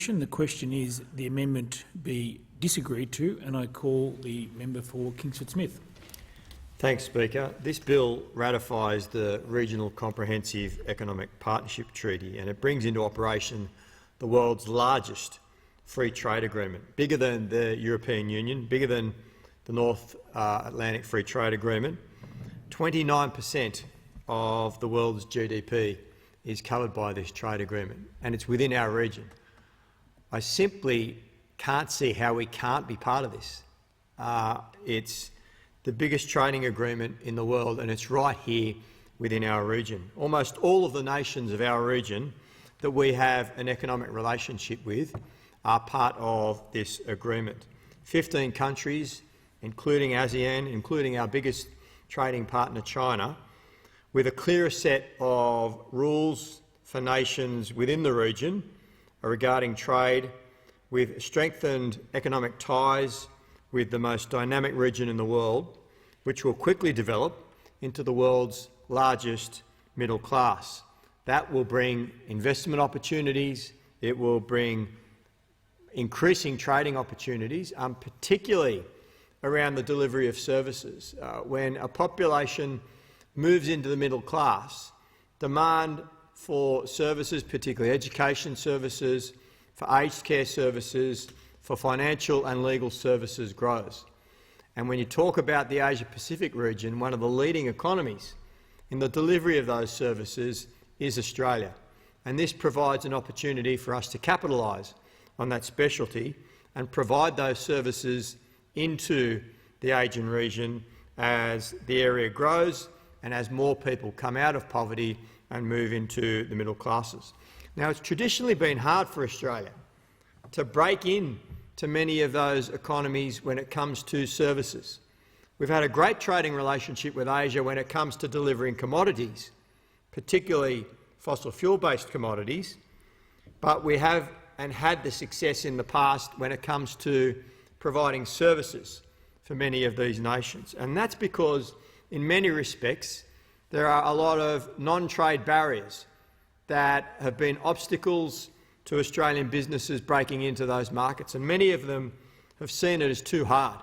The question is the amendment be disagreed to, and I call the member for Kingsford-Smith. Thanks, Speaker. This bill ratifies the Regional Comprehensive Economic Partnership Treaty, and it brings into operation the world's largest free trade agreement, bigger than the European Union, bigger than the North Atlantic Free Trade Agreement. 29% of the world's GDP is covered by this trade agreement, and it's within our region. I simply can't see how we can't be part of this. It's the biggest trading agreement in the world, and it's right here within our region. Almost all of the nations of our region that we have an economic relationship with are part of this agreement. 15 countries, including ASEAN, including our biggest trading partner China, with a clearer set of rules for nations within the region regarding trade, with strengthened economic ties with the most dynamic region in the world, which will quickly develop into the world's largest middle class. That will bring investment opportunities, it will bring increasing trading opportunities, particularly around the delivery of services. When a population moves into the middle class, demand for services, particularly education services, for aged care services, for financial and legal services, grows. And when you talk about the Asia-Pacific region, one of the leading economies in the delivery of those services is Australia. And this provides an opportunity for us to capitalise on that specialty and provide those services into the Asian region as the area grows and as more people come out of poverty and move into the middle classes. Now, it's traditionally been hard for Australia to break in to many of those economies when it comes to services. We've had a great trading relationship with Asia when it comes to delivering commodities, particularly fossil fuel-based commodities, but we have and had the success in the past when it comes to providing services for many of these nations. And that's because, in many respects, there are a lot of non-trade barriers that have been obstacles to Australian businesses breaking into those markets, and many of them have seen it as too hard.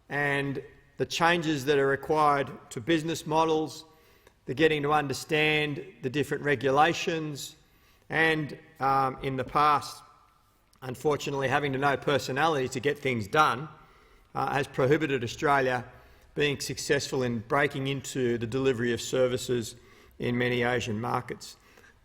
And the changes that are required to business models, the getting to understand the different regulations, and in the past, unfortunately, having to know personality to get things done, has prohibited Australia being successful in breaking into the delivery of services in many Asian markets.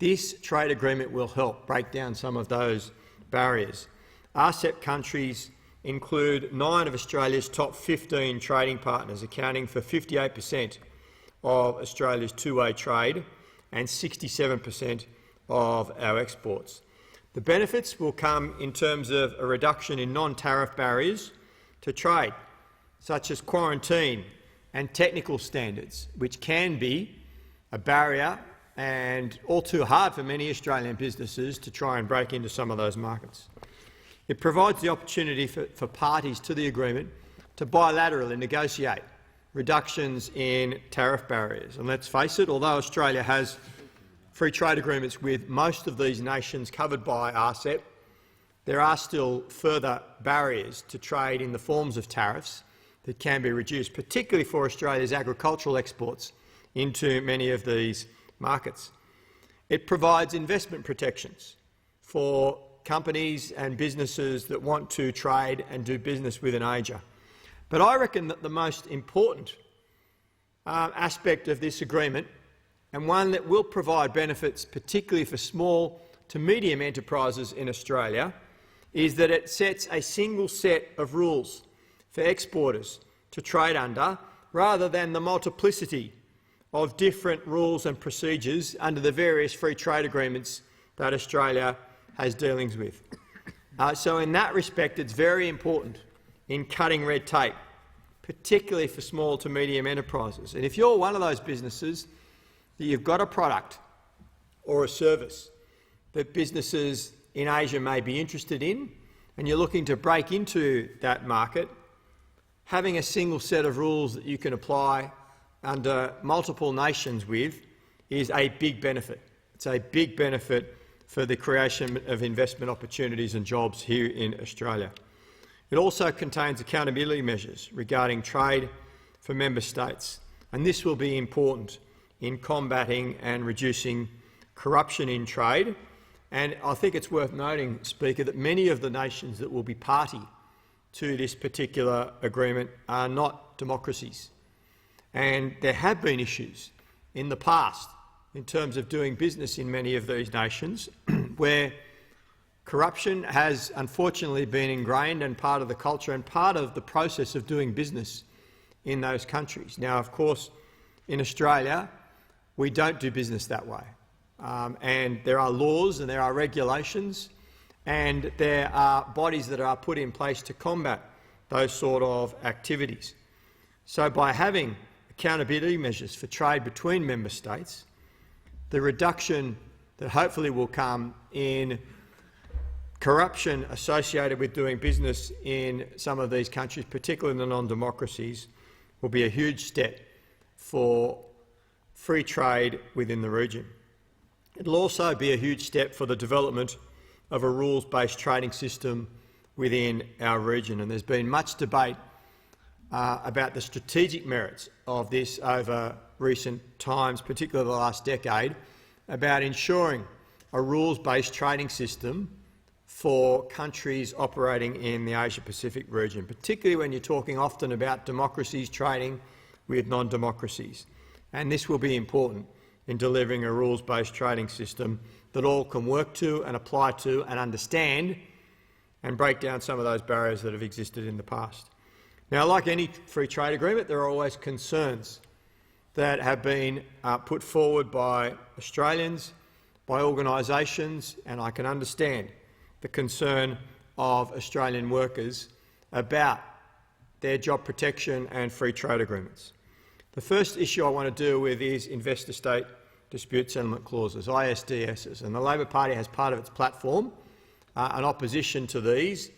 This trade agreement will help break down some of those barriers. RCEP countries include 9 of Australia's top 15 trading partners, accounting for 58% of Australia's two-way trade and 67% of our exports. The benefits will come in terms of a reduction in non-tariff barriers to trade, such as quarantine and technical standards, which can be a barrier and all too hard for many Australian businesses to try and break into some of those markets. It provides the opportunity for parties to the agreement to bilaterally negotiate reductions in tariff barriers. And let's face it, although Australia has free trade agreements with most of these nations covered by RCEP, there are still further barriers to trade in the forms of tariffs that can be reduced, particularly for Australia's agricultural exports into many of these markets. It provides investment protections for companies and businesses that want to trade and do business within Asia. But I reckon that the most important aspect of this agreement, and one that will provide benefits particularly for small to medium enterprises in Australia, is that it sets a single set of rules for exporters to trade under, rather than the multiplicity of different rules and procedures under the various free trade agreements that Australia has dealings with. So in that respect, it's very important in cutting red tape, particularly for small to medium enterprises. And if you're one of those businesses that you've got a product or a service that businesses in Asia may be interested in, and you're looking to break into that market, having a single set of rules that you can apply under multiple nations with is a big benefit. It's a big benefit for the creation of investment opportunities and jobs here in Australia. It also contains accountability measures regarding trade for member states, and this will be important in combating and reducing corruption in trade. And I think it's worth noting, Speaker, that many of the nations that will be party to this particular agreement are not democracies. And there have been issues in the past in terms of doing business in many of these nations where corruption has unfortunately been ingrained and part of the culture and part of the process of doing business in those countries. Now, of course, in Australia, we don't do business that way. And there are laws and there are regulations and there are bodies that are put in place to combat those sort of activities. So by having accountability measures for trade between member states, the reduction that hopefully will come in corruption associated with doing business in some of these countries, particularly in the non-democracies, will be a huge step for free trade within the region. It will also be a huge step for the development of a rules-based trading system within our region, and there's been much debate about the strategic merits of this over recent times, particularly the last decade, about ensuring a rules-based trading system for countries operating in the Asia-Pacific region, particularly when you're talking often about democracies trading with non-democracies. And this will be important in delivering a rules-based trading system that all can work to and apply to and understand and break down some of those barriers that have existed in the past. Now, like any free trade agreement, there are always concerns that have been put forward by Australians, by organisations, and I can understand the concern of Australian workers about their job protection and free trade agreements. The first issue I want to deal with is investor-state dispute settlement clauses, ISDSs, and the Labor Party has part of its platform an opposition to these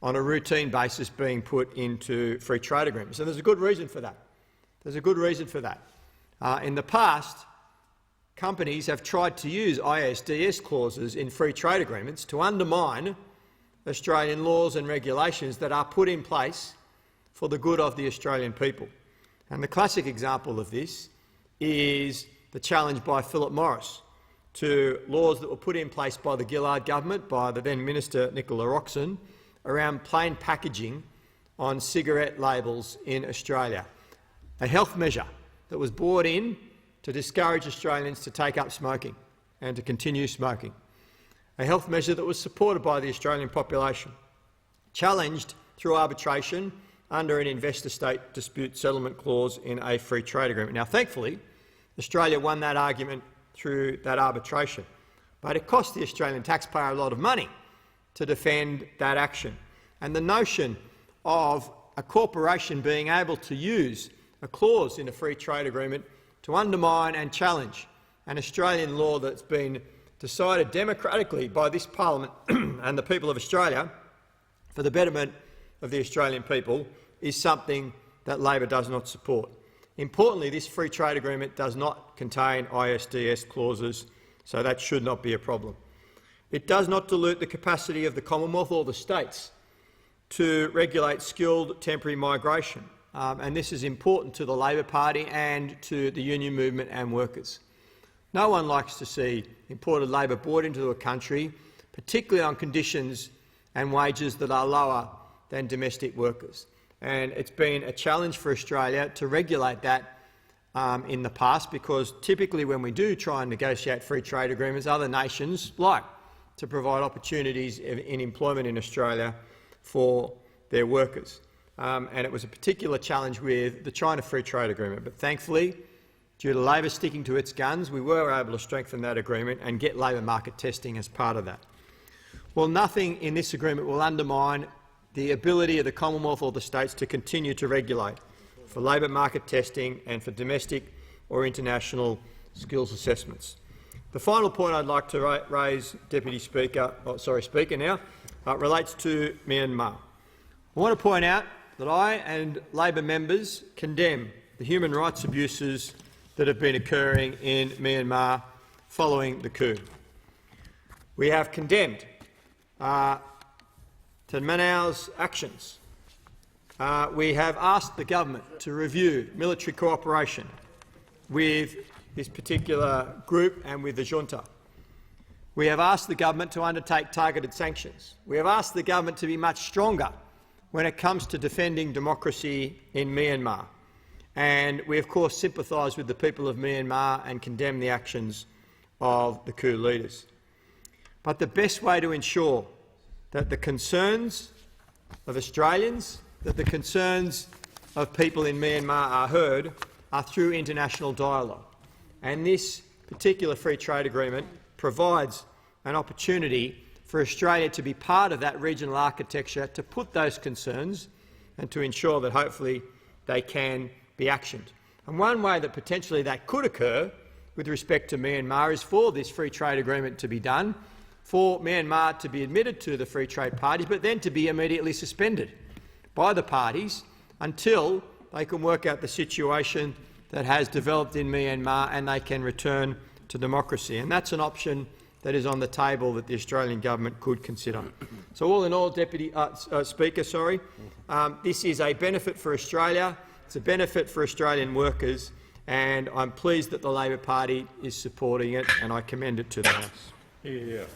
on a routine basis being put into free trade agreements. And there's a good reason for that. There's a good reason for that. In the past, companies have tried to use ISDS clauses in free trade agreements to undermine Australian laws and regulations that are put in place for the good of the Australian people. And the classic example of this is the challenge by Philip Morris to laws that were put in place by the Gillard government, by the then Minister Nicola Roxon, around plain packaging on cigarette labels in Australia. A health measure that was brought in to discourage Australians to take up smoking and to continue smoking. A health measure that was supported by the Australian population, challenged through arbitration under an investor-state dispute settlement clause in a free trade agreement. Now, thankfully, Australia won that argument through that arbitration, but it cost the Australian taxpayer a lot of money to defend that action. And the notion of a corporation being able to use a clause in a free trade agreement to undermine and challenge an Australian law that's been decided democratically by this parliament and the people of Australia for the betterment of the Australian people is something that Labor does not support. Importantly, this free trade agreement does not contain ISDS clauses, so that should not be a problem. It does not dilute the capacity of the Commonwealth or the states to regulate skilled temporary migration, and this is important to the Labor Party and to the union movement and workers. No one likes to see imported labour brought into a country, particularly on conditions and wages that are lower than domestic workers. And it's been a challenge for Australia to regulate that in the past, because typically when we do try and negotiate free trade agreements, other nations like to provide opportunities in employment in Australia for their workers. And it was a particular challenge with the China Free Trade Agreement. But thankfully, due to Labor sticking to its guns, we were able to strengthen that agreement and get labour market testing as part of that. Well, nothing in this agreement will undermine the ability of the Commonwealth or the states to continue to regulate for labour market testing and for domestic or international skills assessments. The final point I'd like to raise, Speaker now, relates to Myanmar. I want to point out that I and Labor members condemn the human rights abuses that have been occurring in Myanmar following the coup. We have condemned Minau's actions. We have asked the government to review military cooperation with this particular group and with the junta. We have asked the government to undertake targeted sanctions. We have asked the government to be much stronger when it comes to defending democracy in Myanmar. And we, of course, sympathise with the people of Myanmar and condemn the actions of the coup leaders. But the best way to ensure that the concerns of Australians, that the concerns of people in Myanmar are heard are through international dialogue. And this particular free trade agreement provides an opportunity for Australia to be part of that regional architecture, to put those concerns and to ensure that hopefully they can be actioned. And one way that potentially that could occur with respect to Myanmar is for this free trade agreement to be done, for Myanmar to be admitted to the free trade parties, but then to be immediately suspended by the parties until they can work out the situation that has developed in Myanmar and they can return to democracy. And that's an option that is on the table that the Australian government could consider. So all in all, Speaker, this is a benefit for Australia, it's a benefit for Australian workers, and I'm pleased that the Labor Party is supporting it, and I commend it to the House. Yeah.